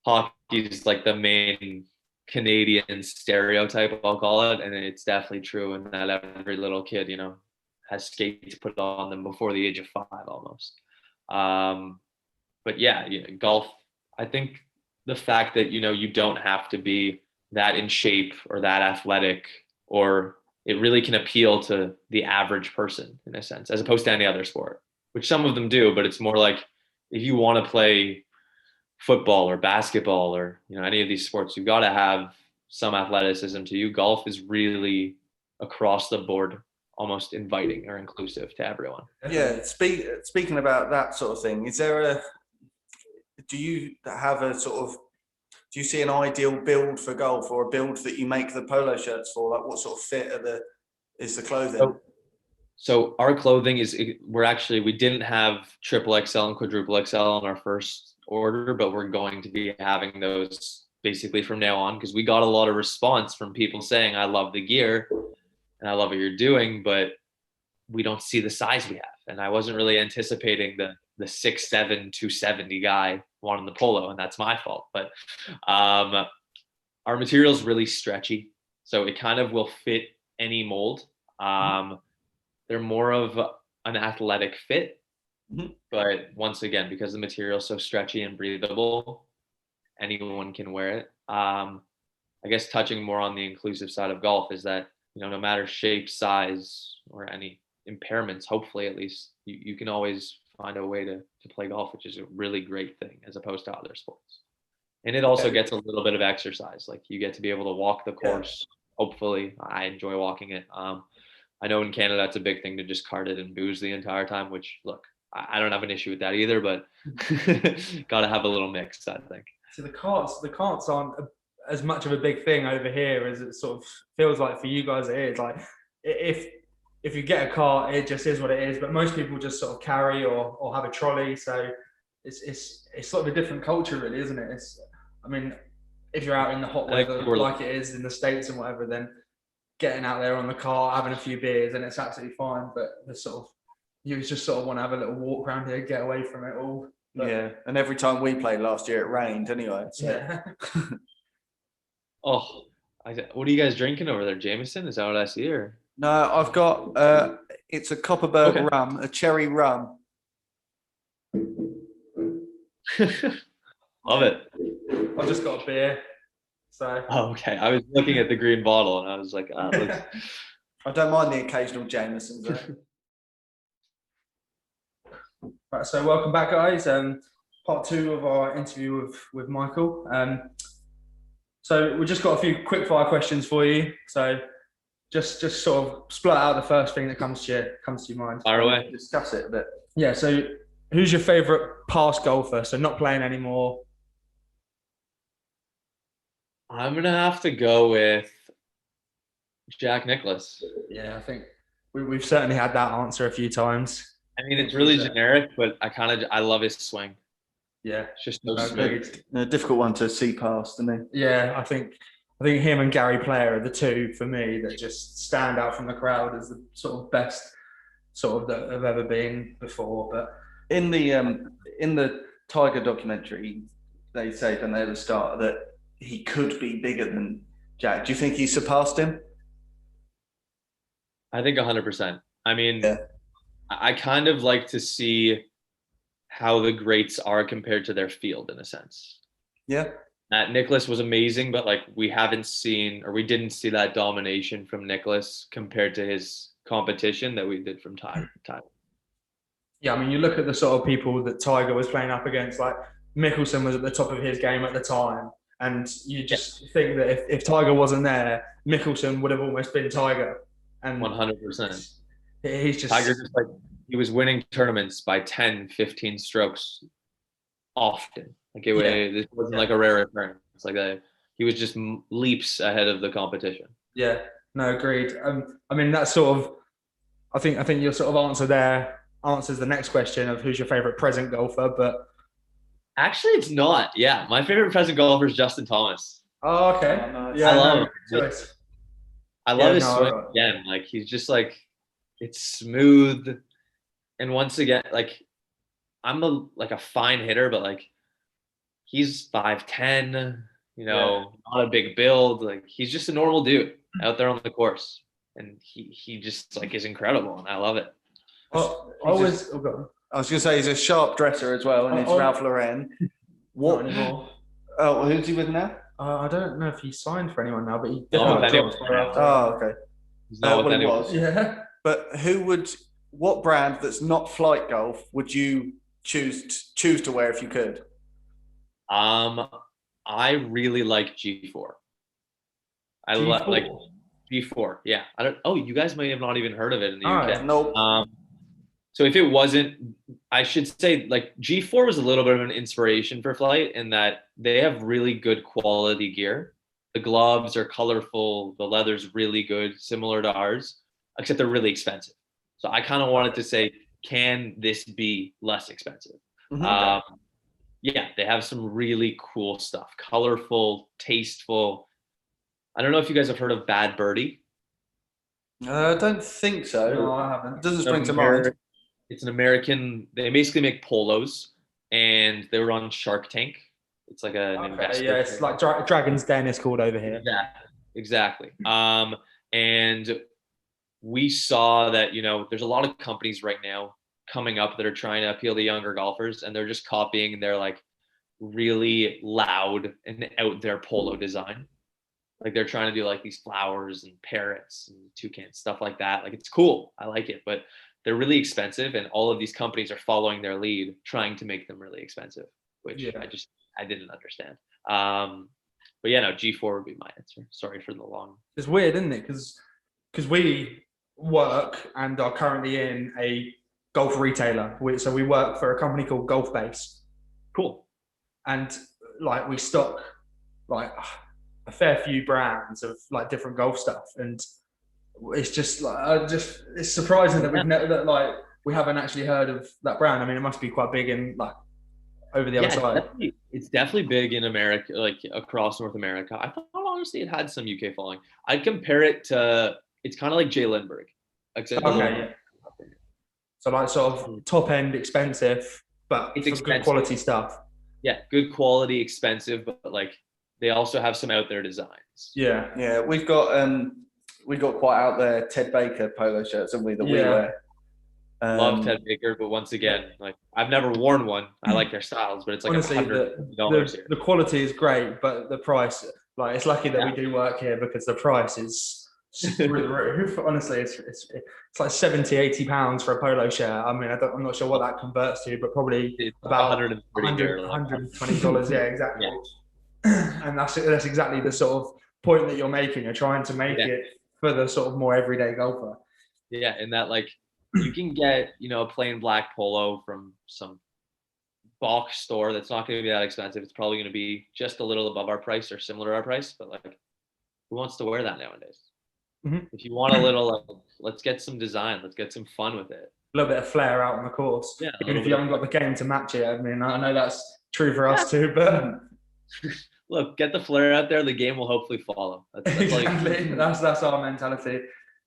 Speaker 3: hockey is like the main Canadian stereotype, I'll call it, and it's definitely true. And that every little kid, has skates put on them before the age of 5 almost. But golf. I think the fact that you don't have to be that in shape or that athletic, or it really can appeal to the average person in a sense, as opposed to any other sport, which some of them do. But it's more like, if you want to play football or basketball or any of these sports, you've got to have some athleticism to you. Golf is really across the board, almost inviting or inclusive to everyone.
Speaker 4: Yeah. Speaking about that sort of thing, do you see an ideal build for golf, or a build that you make the polo shirts for? Like, what sort of fit is the clothing?
Speaker 3: So our clothing we didn't have triple XL and quadruple XL on our first order, but we're going to be having those basically from now on, because we got a lot of response from people saying, I love the gear and I love what you're doing, but we don't see the size we have. And I wasn't really anticipating the 6'7", 270 guy wanting the polo, and that's my fault. But our material is really stretchy. So it kind of will fit any mold. They're more of an athletic fit, but once again, because the material is so stretchy and breathable, anyone can wear it. I guess touching more on the inclusive side of golf is that, no matter shape, size, or any impairments, hopefully at least, you can always find a way to play golf, which is a really great thing as opposed to other sports. And it also gets a little bit of exercise. Like, you get to be able to walk the course. Hopefully, I enjoy walking it. I know in Canada, it's a big thing to just cart it and booze the entire time, which, look, I don't have an issue with that either, but got to have a little mix, I think.
Speaker 2: So the carts aren't as much of a big thing over here as it sort of feels like for you guys it is. Like, if you get a cart, it just is what it is. But most people just sort of carry or have a trolley. So it's sort of a different culture, really, isn't it? I mean, if you're out in the hot weather like it is in the States and whatever, then getting out there on the car, having a few beers, and it's absolutely fine. But you just sort of want to have a little walk around here, get away from it all. But,
Speaker 4: yeah, and every time we played last year, it rained anyway. So.
Speaker 2: Yeah.
Speaker 3: Oh, what are you guys drinking over there? Jameson? Is that what I see? Or?
Speaker 4: No, I've got it's a Copperberg rum, a cherry rum.
Speaker 3: Love it.
Speaker 2: I've just got a beer. So.
Speaker 3: Oh, okay. I was looking at the green bottle and I was like,
Speaker 4: I don't mind the occasional Jameson.
Speaker 2: Right, so welcome back, guys. Part 2 of our interview with Michael. So we just got a few quickfire questions for you. So just sort of split out the first thing that comes to your mind.
Speaker 3: Fire away.
Speaker 4: Discuss it a bit.
Speaker 2: Yeah. So who's your favourite past golfer? So not playing anymore.
Speaker 3: I'm gonna have to go with Jack Nicklaus.
Speaker 2: Yeah, I think we've certainly had that answer a few times.
Speaker 3: I mean, it's really generic, but I love his swing.
Speaker 2: Yeah,
Speaker 3: it's just so smooth.
Speaker 4: A difficult one to see past, isn't it?
Speaker 2: Yeah, I think him and Gary Player are the two for me that just stand out from the crowd as the sort of best sort of that have ever been before. But
Speaker 4: in the Tiger documentary, they say, don't they, at the start, that he could be bigger than Jack. Do you think he surpassed him?
Speaker 3: I think 100%. I mean, I kind of like to see how the greats are compared to their field in a sense.
Speaker 4: Yeah.
Speaker 3: Nicklaus was amazing, but like we didn't see that domination from Nicklaus compared to his competition that we did from Tiger.
Speaker 2: Yeah, I mean, you look at the sort of people that Tiger was playing up against, like Mickelson was at the top of his game at the time. And you just think that if Tiger wasn't there, Mickelson would have almost been Tiger. And
Speaker 3: 100%.
Speaker 2: He's just
Speaker 3: Tiger, just like he was winning tournaments by 10, 15 strokes often. Like it wasn't like a rare occurrence. It's like he was just leaps ahead of the competition.
Speaker 2: Yeah, no, agreed. I mean, that's sort of. I think your sort of answer there answers the next question of who's your favorite present golfer, but.
Speaker 3: Actually, it's not. Yeah, my favorite present golfer is Justin Thomas.
Speaker 2: Oh, okay.
Speaker 3: Yeah, I love him. I love his swing again. Like he's just like, it's smooth, and once again, like I'm a fine hitter, but like he's 5'10", not a big build. Like he's just a normal dude out there on the course, and he just like is incredible, and I love it.
Speaker 4: I was gonna say he's a sharp dresser as well, and it's Ralph Lauren.
Speaker 2: What anymore?
Speaker 4: Oh, who's he with now?
Speaker 2: I don't know if he's signed for anyone now, but he
Speaker 3: definitely.
Speaker 4: Oh, okay.
Speaker 3: He's not with anyone.
Speaker 2: Yeah.
Speaker 4: But what brand that's not Flyte Golf would you choose to wear if you could?
Speaker 3: I really like G4. I like G4. Yeah. You guys may have not even heard of it in the UK.
Speaker 4: Right. Nope.
Speaker 3: So if it wasn't, I should say like G4 was a little bit of an inspiration for Flyte in that they have really good quality gear. The gloves are colorful. The leather's really good, similar to ours, except they're really expensive. So I kind of wanted to say, can this be less expensive? Mm-hmm. Yeah, they have some really cool stuff. Colorful, tasteful. I don't know if you guys have heard of Bad Birdie.
Speaker 4: I don't think so.
Speaker 2: No, I haven't.
Speaker 4: It doesn't spring to mind.
Speaker 3: It's an American, they basically make polos, and they were on Shark Tank. It's like an investor.
Speaker 2: Yeah, it's like Dragon's Den is called over here.
Speaker 3: Yeah. exactly. And we saw that, there's a lot of companies right now coming up that are trying to appeal to younger golfers, and they're just copying their like really loud and out there polo design. Like they're trying to do like these flowers and parrots and toucans, stuff like that. Like it's cool. I like it, but they're really expensive, and all of these companies are following their lead, trying to make them really expensive, which I didn't understand. But yeah, no, G4 would be my answer. Sorry for the long.
Speaker 2: It's weird, isn't it? Because we work and are currently in a golf retailer. So we work for a company called Golf Base.
Speaker 3: Cool.
Speaker 2: And like we stock like a fair few brands of like different golf stuff, and it's just like it's surprising that we haven't actually heard of that brand. I mean, it must be quite big in like over the other side.
Speaker 3: It's definitely big in America, like across North America. I thought honestly it had some UK following. I'd compare it to, it's kind of like Jay Lindbergh.
Speaker 2: Okay. So like sort of top end, expensive, but it's good quality stuff.
Speaker 3: Yeah, good quality, expensive, but like they also have some out there designs.
Speaker 4: Yeah. We've got quite out there Ted Baker polo shirts, haven't we? That we wear.
Speaker 3: Love Ted Baker, but once again, like I've never worn one. I like their styles, but it's like
Speaker 2: honestly,
Speaker 3: $100 here.
Speaker 2: The quality is great, but the price, like it's lucky that we do work here because the price is through the roof. Honestly, it's like 70, 80 pounds for a polo shirt. I mean, I'm not sure what that converts to, but probably
Speaker 3: it's
Speaker 2: about
Speaker 3: $120.
Speaker 2: Yeah, exactly. Yeah. And that's exactly the sort of point that you're making. You're trying to make it for the sort of more everyday golfer.
Speaker 3: Yeah, and that like you can get, a plain black polo from some box store that's not going to be that expensive. It's probably going to be just a little above our price or similar to our price, but like who wants to wear that nowadays?
Speaker 2: Mm-hmm.
Speaker 3: If you want a little, let's get some design. Let's get some fun with it.
Speaker 2: A little bit of flair out on the course.
Speaker 3: Yeah,
Speaker 2: even if you haven't got the game to match it. I mean, I know that's true for us too, but
Speaker 3: look, get the flair out there. The game will hopefully follow. That's
Speaker 2: exactly. That's our mentality.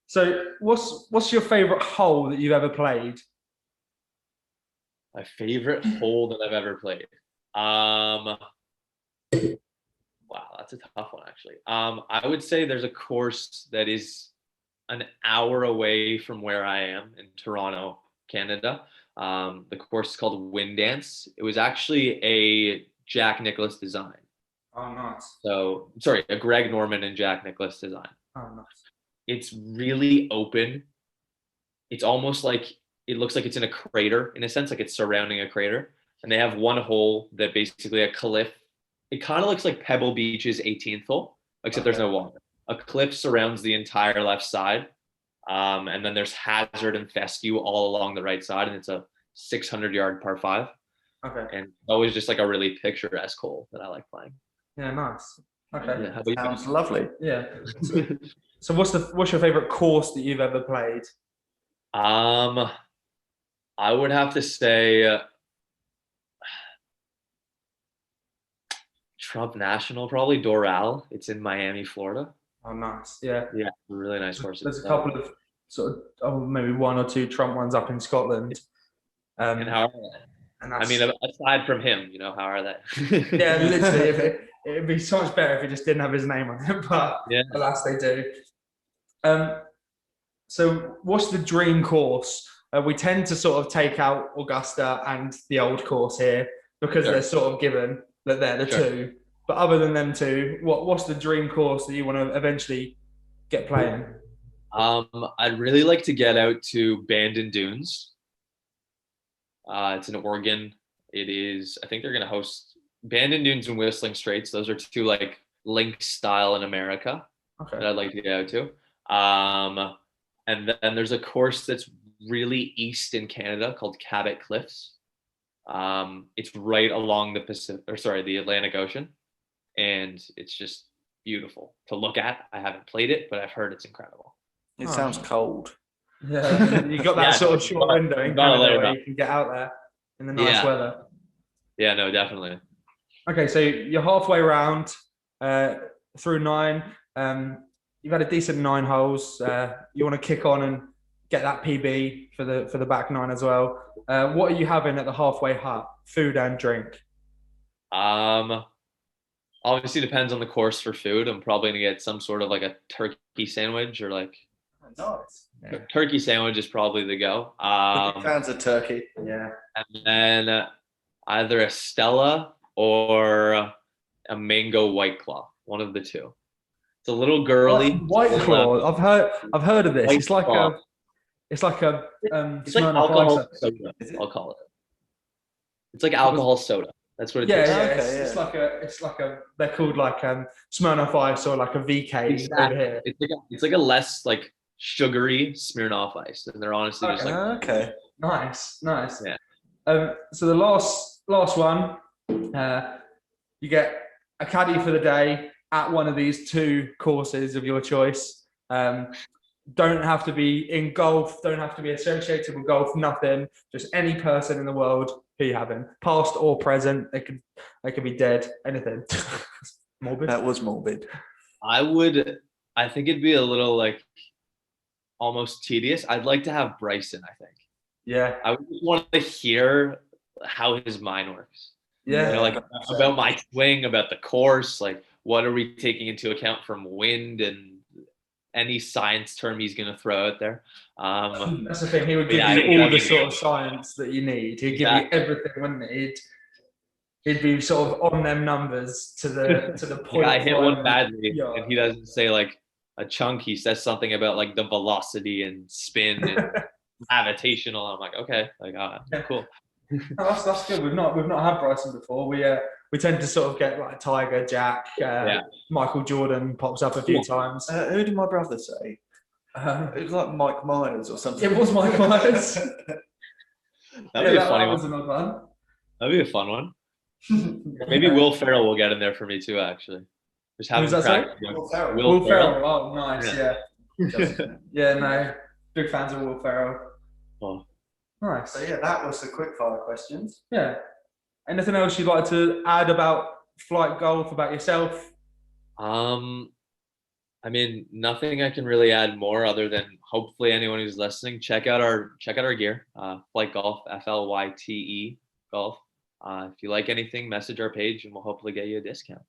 Speaker 2: So, what's your favorite hole that you've ever played?
Speaker 3: My favorite hole that I've ever played. Wow, that's a tough one, actually. I would say there's a course that is an hour away from where I am in Toronto, Canada. The course is called Wind Dance. It was actually a Jack Nicklaus design.
Speaker 2: Oh, nice.
Speaker 3: So, sorry, a Greg Norman and Jack Nicklaus design.
Speaker 2: Oh, nice.
Speaker 3: It's really open. It's almost like, it looks like it's in a crater, in a sense, like it's surrounding a crater. And they have one hole that basically a cliff. It kind of looks like Pebble Beach's 18th hole, except there's no water. A cliff surrounds the entire left side. And then there's hazard and fescue all along the right side. And it's a 600-yard par 5.
Speaker 2: Okay.
Speaker 3: And always just like a really picturesque hole that I like playing.
Speaker 2: Yeah, nice. Okay.
Speaker 3: Yeah,
Speaker 4: sounds lovely.
Speaker 2: Yeah. So what's your favorite course that you've ever played?
Speaker 3: I would have to say Trump National, probably Doral. It's in Miami, Florida.
Speaker 2: Oh, nice. Yeah.
Speaker 3: Yeah, really nice course.
Speaker 2: There's a couple of sort of maybe one or two Trump ones up in Scotland.
Speaker 3: And how are they? I mean, aside from him, how are they?
Speaker 2: Yeah, literally. It'd be so much better if he just didn't have his name on it, but alas, they do. So what's the dream course? We tend to sort of take out Augusta and the old course here because they're sort of given that they're the two. But other than them two, what's the dream course that you want to eventually get playing?
Speaker 3: I'd really like to get out to Bandon Dunes. It's in Oregon. It is, I think they're going to host Bandon Dunes and Whistling Straits. Those are two like link style in America that I'd like to get out to. And then there's a course that's really east in Canada called Cabot Cliffs. It's right along the Atlantic Ocean, and it's just beautiful to look at. I haven't played it, but I've heard it's incredible.
Speaker 4: It sounds cold.
Speaker 2: Yeah, you got that sort of short window in Canada where you can get out there in the nice weather.
Speaker 3: Yeah, no, definitely.
Speaker 2: Okay, so you're halfway around through 9. You've had a decent 9 holes. You want to kick on and get that PB for the back 9 as well. What are you having at the halfway hut? Food and drink.
Speaker 3: I obviously depends on the course for food. I'm probably gonna get some sort of like a turkey sandwich or like
Speaker 4: Nice.
Speaker 3: turkey sandwich is probably the go.
Speaker 4: Fans of turkey. Yeah.
Speaker 3: And then either a Stella or a mango White Claw, one of the two. It's a little girly.
Speaker 2: White Claw. I've heard of this.
Speaker 3: White
Speaker 2: It's like
Speaker 3: Claw.
Speaker 2: it's like a
Speaker 3: It's like
Speaker 2: Smirnoff
Speaker 3: alcohol
Speaker 2: Ice.
Speaker 3: soda.
Speaker 4: Is it?
Speaker 3: I'll call it. It's like alcohol soda. That's what it
Speaker 2: Yeah,
Speaker 3: is.
Speaker 2: yeah,
Speaker 4: Okay,
Speaker 2: it's like a they're called like Smirnoff Ice or like a VK over here.
Speaker 3: It's like a less like sugary Smirnoff Ice, and they're honestly just like
Speaker 4: Okay.
Speaker 2: Nice.
Speaker 3: Yeah.
Speaker 2: So the last one, you get a caddy for the day at one of these 2 courses of your choice. Don't have to be in golf, don't have to be associated with golf, nothing. Just any person in the world who you having, past or present. They could be dead, anything. Morbid.
Speaker 4: That was morbid.
Speaker 3: I think it'd be a little like almost tedious. I'd like to have Bryson, I think.
Speaker 2: Yeah.
Speaker 3: I would just want to hear how his mind works.
Speaker 2: Yeah.
Speaker 3: You know, like about my swing, about the course, like what are we taking into account from wind and any science term he's going to throw out there.
Speaker 2: That's the thing. He would give you all the sort of science that you need. He'd give you everything, wouldn't he? He'd be sort of on them numbers to the point.
Speaker 3: I hit one badly, and he doesn't say like a chunk. He says something about like the velocity and spin and gravitational. I'm like, okay, like cool.
Speaker 2: That's good. We've not had Bryson before. We tend to sort of get like Tiger, Jack, Michael Jordan pops up a few times.
Speaker 4: Who did my brother say? It was like Mike Myers or something.
Speaker 2: It was Mike Myers.
Speaker 3: That'd be a funny
Speaker 2: one.
Speaker 3: That'd be a fun one. Maybe Will Ferrell will get in there for me too. Actually, just have him crack.
Speaker 2: Will Ferrell. Oh, nice. Yeah. No, big fans of Will Ferrell.
Speaker 3: Oh.
Speaker 2: Nice.
Speaker 4: So yeah, that was the quickfire questions.
Speaker 2: Yeah. Anything else you'd like to add about Flyte Golf, about yourself?
Speaker 3: I mean, nothing I can really add more other than hopefully anyone who's listening, check out our gear, Flyte Golf, FLYTE Golf. If you like anything, message our page and we'll hopefully get you a discount.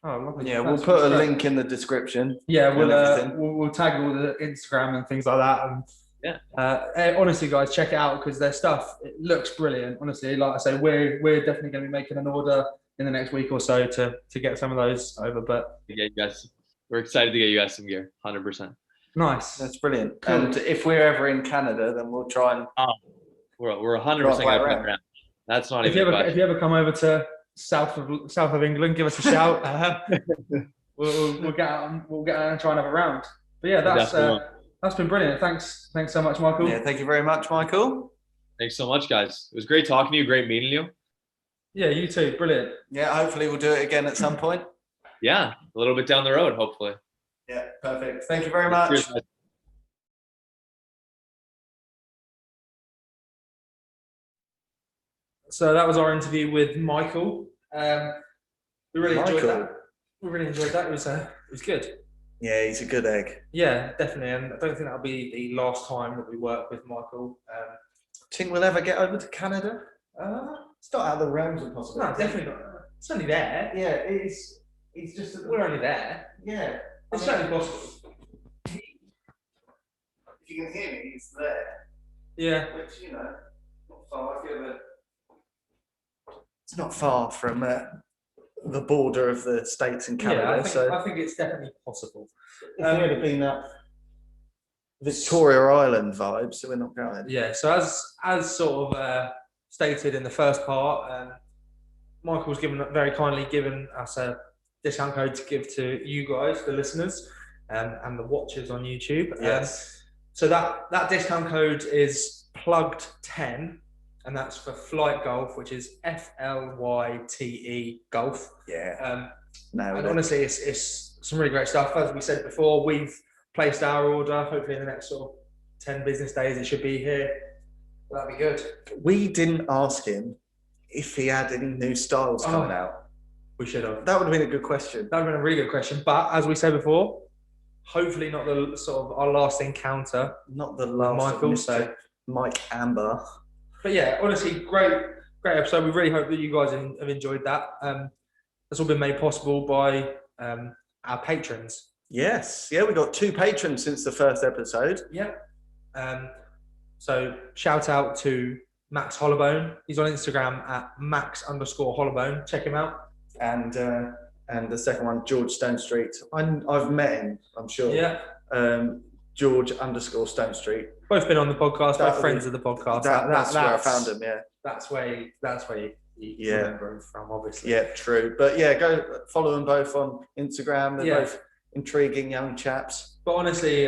Speaker 2: Oh, lovely.
Speaker 4: Yeah, we'll put a link in the description.
Speaker 2: Yeah, we'll tag all the Instagram and things like that. And honestly, guys, check it out because their stuff, it looks brilliant. Honestly, like I say, we're definitely going to be making an order in the next week or so to get some of those over. But
Speaker 3: we're excited to get you guys some gear, 100%.
Speaker 2: Nice.
Speaker 4: That's brilliant.
Speaker 2: Cool.
Speaker 4: And if we're ever in Canada, then we'll try and.
Speaker 3: We're 100% going to play around. That's not
Speaker 2: if you ever come over to south of England, give us a shout. We'll get out and try and have a round. But yeah, that's been brilliant. Thanks so much, Michael.
Speaker 4: Yeah, thank you very much, Michael.
Speaker 3: Thanks so much, guys. It was great talking to you. Great meeting you.
Speaker 2: Yeah, you too. Brilliant.
Speaker 4: Yeah, hopefully we'll do it again at some point.
Speaker 3: Yeah, a little bit down the road, hopefully.
Speaker 4: Yeah, perfect. Thank you very much.
Speaker 3: Cheers,
Speaker 2: so that was our interview with Michael. We really enjoyed that. It was good.
Speaker 4: Yeah, he's a good egg.
Speaker 2: Yeah, definitely. And I don't think that'll be the last time that we work with Michael.
Speaker 4: Think we'll ever get over to Canada? It's not out of the realms of possibility.
Speaker 2: No, definitely not. It's only there.
Speaker 4: Yeah, it is. It's just that
Speaker 2: We're only there.
Speaker 4: Yeah,
Speaker 2: It's certainly possible.
Speaker 4: If you can hear me, it's there.
Speaker 2: Yeah.
Speaker 4: Which, not far. It's not far from the border of the States and Canada.
Speaker 2: I think it's definitely possible.
Speaker 4: If it would have been up Victoria Island vibes, so we're not going.
Speaker 2: Yeah. So as sort of stated in the first part, Michael's very kindly given us a discount code to give to you guys, the listeners, and the watchers on YouTube.
Speaker 4: Yes.
Speaker 2: So that discount code is plugged10, and that's for Flyte Golf, which is FLYTE Golf.
Speaker 4: Yeah.
Speaker 2: And honestly, it's some really great stuff. As we said before, we've placed our order. Hopefully, in the next sort of 10 business days, it should be here. That'd be good.
Speaker 4: We didn't ask him if he had any new styles coming out.
Speaker 2: We should have.
Speaker 4: That would have been a good question.
Speaker 2: That would have been a really good question. But as we said before, hopefully not the sort of our last encounter.
Speaker 4: Not the last
Speaker 2: Michael,
Speaker 4: of Mr. Mike Ambar.
Speaker 2: But yeah, honestly, great episode. We really hope that you guys have enjoyed that. That's all been made possible by our patrons.
Speaker 4: Yes. Yeah, we got 2 patrons since the first episode.
Speaker 2: Yeah. So shout out to Max Hollowbone. He's on Instagram at Max_Hollowbone. Check him out.
Speaker 4: And the second one, George Stone Street. I've met him, I'm sure.
Speaker 2: Yeah.
Speaker 4: George_Stone Street.
Speaker 2: Both been on the podcast, both friends of the podcast.
Speaker 4: That's where I found him, yeah.
Speaker 2: That's where you remember him from, obviously.
Speaker 4: Yeah, true. But yeah, go follow them both on Instagram. They're both intriguing young chaps.
Speaker 2: But honestly,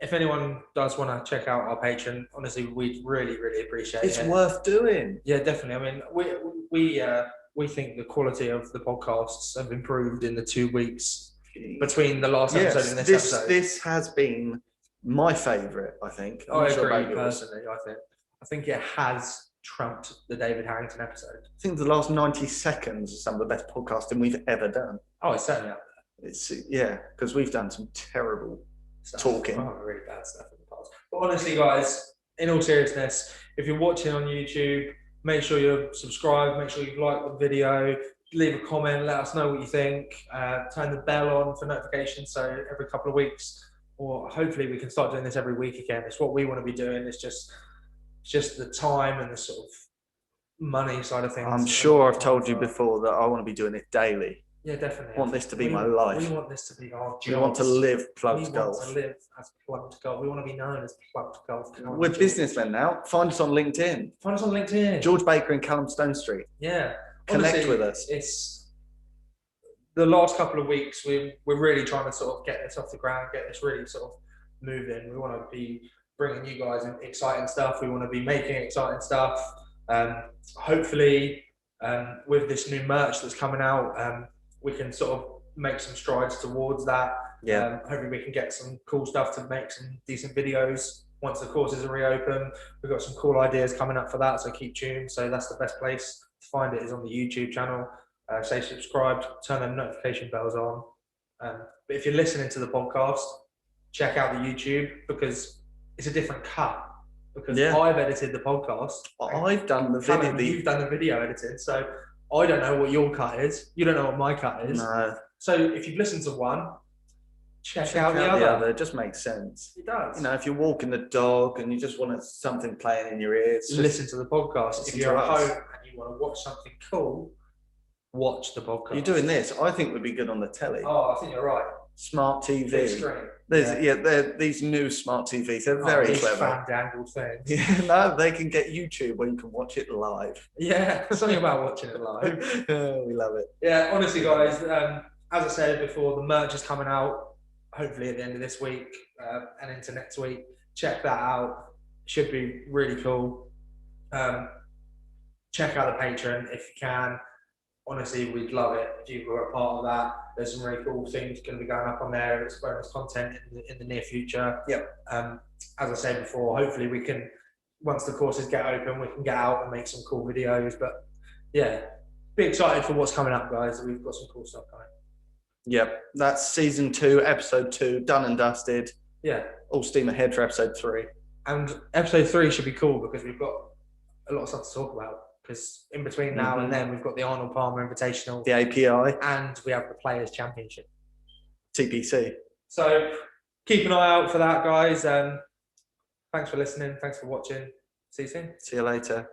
Speaker 2: if anyone does want to check out our Patreon, honestly, we'd really, really appreciate it.
Speaker 4: It's worth doing.
Speaker 2: Yeah, definitely. I mean, we think the quality of the podcasts have improved in the 2 weeks between the last episode and this episode.
Speaker 4: This has been my favourite, I think.
Speaker 2: I agree personally. I think it has trumped the David Harrington episode.
Speaker 4: I think the last 90 seconds are some of the best podcasting we've ever done.
Speaker 2: Oh, it's certainly up there.
Speaker 4: It's because we've done some terrible talking.
Speaker 2: Oh, really bad stuff in the past. But honestly, guys, in all seriousness, if you're watching on YouTube, make sure you're subscribed, make sure you like the video, leave a comment, let us know what you think, turn the bell on for notifications so every couple of weeks, or hopefully we can start doing this every week again. It's what we want to be doing. It's just the time and the sort of money side of things.
Speaker 4: I'm sure I've told you before that I want to be doing it daily.
Speaker 2: Yeah, definitely.
Speaker 4: I want this to be my life.
Speaker 2: We want this to be our jobs.
Speaker 4: We want to live Plugged Golf.
Speaker 2: We want to live as Plugged Golf. We want to be known as Plugged Golf.
Speaker 4: We're businessmen now. Find us on LinkedIn.
Speaker 2: Find us on LinkedIn.
Speaker 4: George Baker and Calum Stone Street.
Speaker 2: Yeah.
Speaker 4: Connect
Speaker 2: honestly,
Speaker 4: with us.
Speaker 2: It's the last couple of weeks we're really trying to sort of get this off the ground, get this really sort of moving. We want to be bringing you guys in exciting stuff. We want to be making exciting stuff. Hopefully, with this new merch that's coming out, we can sort of make some strides towards that.
Speaker 4: Yeah.
Speaker 2: Hopefully we can get some cool stuff to make some decent videos once the courses are reopened. We've got some cool ideas coming up for that, so keep tuned. So that's the best place to find it is on the YouTube channel. Stay subscribed, turn them notification bells on. But if you're listening to the podcast, check out the YouTube because it's a different cut. Because I've edited the podcast.
Speaker 4: I've done the video.
Speaker 2: You've done the video edited, so I don't know what your cut is. You don't know what my cut is.
Speaker 4: No.
Speaker 2: So if you've listened to one, check out the other.
Speaker 4: It just makes sense.
Speaker 2: It does.
Speaker 4: You know, if you're walking the dog and you just want something playing in your ears,
Speaker 2: listen to the podcast. If you're at home and you want to watch something cool, watch the podcast.
Speaker 4: You're doing this. I think would be good on the telly.
Speaker 2: Oh, I think you're right.
Speaker 4: Smart TV.
Speaker 2: Big screen.
Speaker 4: They're these new smart TVs. They're very clever.
Speaker 2: Fan-dangled things.
Speaker 4: Yeah, no, they can get YouTube where you can watch it live.
Speaker 2: Yeah, something about watching it live.
Speaker 4: We love it.
Speaker 2: Yeah, honestly, guys, as I said before, the merch is coming out hopefully at the end of this week and into next week. Check that out. Should be really cool. Check out the Patreon if you can. Honestly, we'd love it if you were a part of that. There's some really cool things going to be going up on there. It's bonus content in the near future.
Speaker 4: Yep.
Speaker 2: As I said before, hopefully we can, once the courses get open, we can get out and make some cool videos. But yeah, be excited for what's coming up, guys. We've got some cool stuff coming.
Speaker 4: Yep, that's season 2, episode 2, done and dusted.
Speaker 2: Yeah.
Speaker 4: All steam ahead for episode 3.
Speaker 2: And episode 3 should be cool because we've got a lot of stuff to talk about. Because in between now and then, we've got the Arnold Palmer Invitational,
Speaker 4: the API,
Speaker 2: and we have the Players Championship,
Speaker 4: TPC.
Speaker 2: So keep an eye out for that, guys. Thanks for listening. Thanks for watching. See you soon.
Speaker 4: See you later.